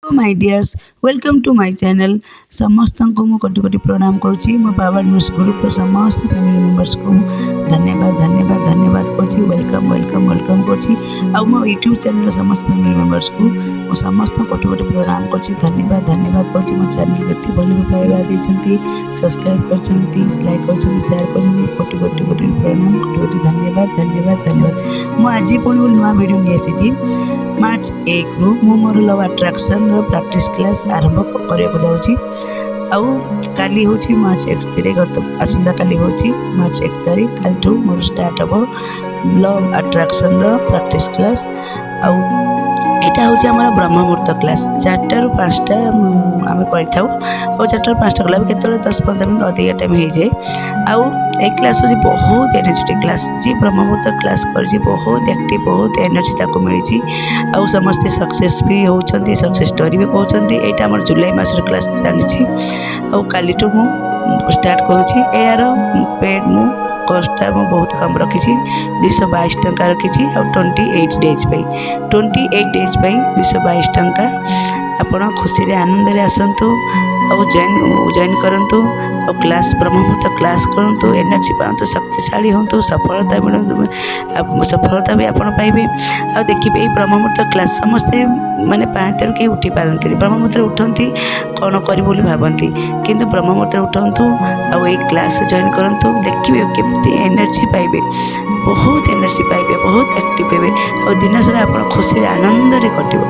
My dears welcome to my channel समस्त को मु कोटि कोटि प्रणाम करुच्ची मो पावर न्यूज ग्रुप समस्त फैमिली मेंबर्स को धन्यवाद धन्यवाद धन्यवाद करुच्ची वेलकम वेलकम वेलकम करुच्ची आ मो यूट्यूब चैनल समस्त फैमिली मेंबर्स को मो समस्त कोटि कोटि प्रणाम करुच्ची धन्यवाद धन्यवाद करुच्ची मो चैनल केते भल पाइबा देछंती सब्सक्राइब करछंती लाइक करछंती शेयर करछंती कोटि कोटि कोटि प्रणाम कोटि कोटि धन्यवाद धन्यवाद धन्यवाद मो आज पुणी नुआ वीडियो नहीं आसी मार्च 1 रु मु more love attraction practice class आरंभ करने जाऊँगी आउ काली हूँ मार्च 1 तारीख गत आसंता काली हूँ मार्च 1 तारीख काली मोर स्टार्ट हम लव अट्रैक्शन प्रैक्टिस क्लास आउ यहाँ हूँ आम ब्रह्म मुहूर्त क्लास 4टा ରୁ 5टा आम कर 4टा ରୁ 5टा कला के 10-15 मिनट अधिक टाइम हो जाए आउ ए क्लास हूँ बहुत एनर्जेटिक क्लास जी ब्रह्म मुहूर्त क्लास कर बहुत एक्टिव बहुत एनर्जी मिली आउ समस्ते सक्सेस भी होती सक्सेस स्टोरी भी कहते यहाँ आम जुलाई मासर क्लास चली आउ काली स्टार्ट करुँची यार पेड मु कॉस्टा मु बहुत कम रखी 222 टंका रखी 28 डेज 28 डेज 222 टंका आपण खुशी आनंद आसतु आउ जॉइन करंतु और क्लास ब्रह्म मुहूर्त क्लास करूँ एनर्जी पातु शक्तिशाली हूँ सफलता मिलू सफलता भी आप पाइबे आ देखिए ये ब्रह्म मुहूर्त क्लास समस्ते माने पाँच कहीं उठी पारती ब्रह्म मुहूर्त उठती कौन कर भावती किंतु ब्रह्म मुहूर्त उठू आ क्लास जॉइन करूँ देखिए केमती एनर्जी पाइबे बहुत एनर्जी पाइबे बहुत एक्टिव पाइबे और दिन सारा आप खुशी आनंद कटो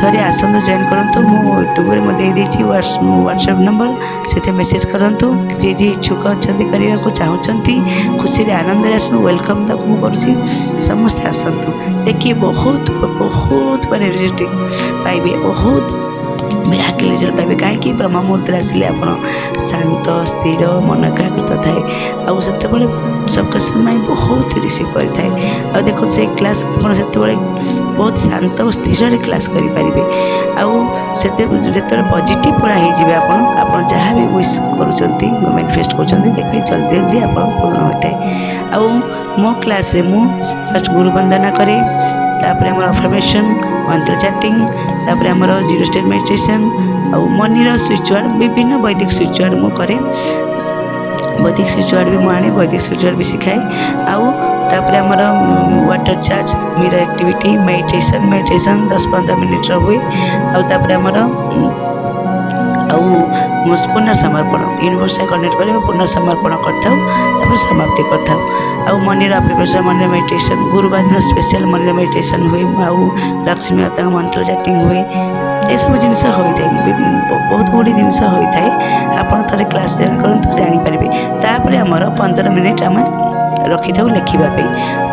थोड़े आसतु जॉइन करूँ मो यूट्यूब दे व्हाट्सएप नंबर से मेसेज करूँ जी जी इच्छुक अच्छा करने को चाहते खुशी आनंद आसतु वेलकम तक मुझे समस्ते आसतु देखिए बहुत बहुत एनर्जेटिक पाइबे बहुत मिराकल रिजल्ट पाइबे कहीं ब्रह्म मुहूर्त आसिले आप शांत स्थिर मन एकाग्रता थाए आउ से सबका माइंड बहुत रिसीव करें आ देखो से क्लास आप बहुत शांत और स्थिर क्लास करेंगे आते पॉजिटिव पूरा हो जहाँ भी विश कर मैनिफेस्ट कर देखिए जल्दी जल्दी आप पूर्ण होता है आउ मो क्लास रे मु फर्स्ट गुरु वंदना करे तापर आम अफर्मेशन मंत्र चैटिंग तापर आमर जीरो स्टेट मेडिटेशन आउ मनीर स्विचवर्ड विभिन्न वैदिक स्विचवर्ड मु करे वैदिक स्विचवर्ड भी मुझे वैदिक स्विचवर्ड भी सिखाए आउ तापर आमर water charge mirror activity meditation 10-15 minute हुए आउ तापर आमर पुनः समर्पण यूनिवर्स कनेक्ट कर पुनः समर्पण कर समाप्ति कर मनीर अफर्मेशन मनीर मेडिटेशन गुरुवार दिन स्पेशल मनीर मेडिटेशन हुए आउ लक्ष्मी माता मंत्र चैटिंग हुए ये सब जिन होता है बहुत गुड़ी जिन होता है आप थे क्लास जॉइन करूँ जानीपर तापर आमर 15 मिनट आम रखी था लिखापी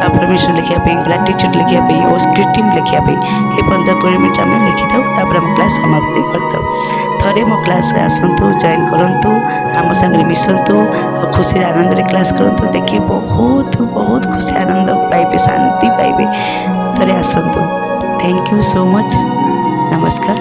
अफर्मेशन लिखापी ग्राटिट्यूड लिखापी और स्क्रिप्टिंग लिखापी ये 15-20 मिनट आम लिखी था आम क्लास समाप्ति करता थे मो क्लास आसतु जॉइन करूँ आम सागर मिशंतु खुशी आनंद क्लास करूँ देखिए बहुत बहुत खुशी आनंद पाइबे शांति पाइबे थे आसतु थैंक यू सो मच नमस्कार।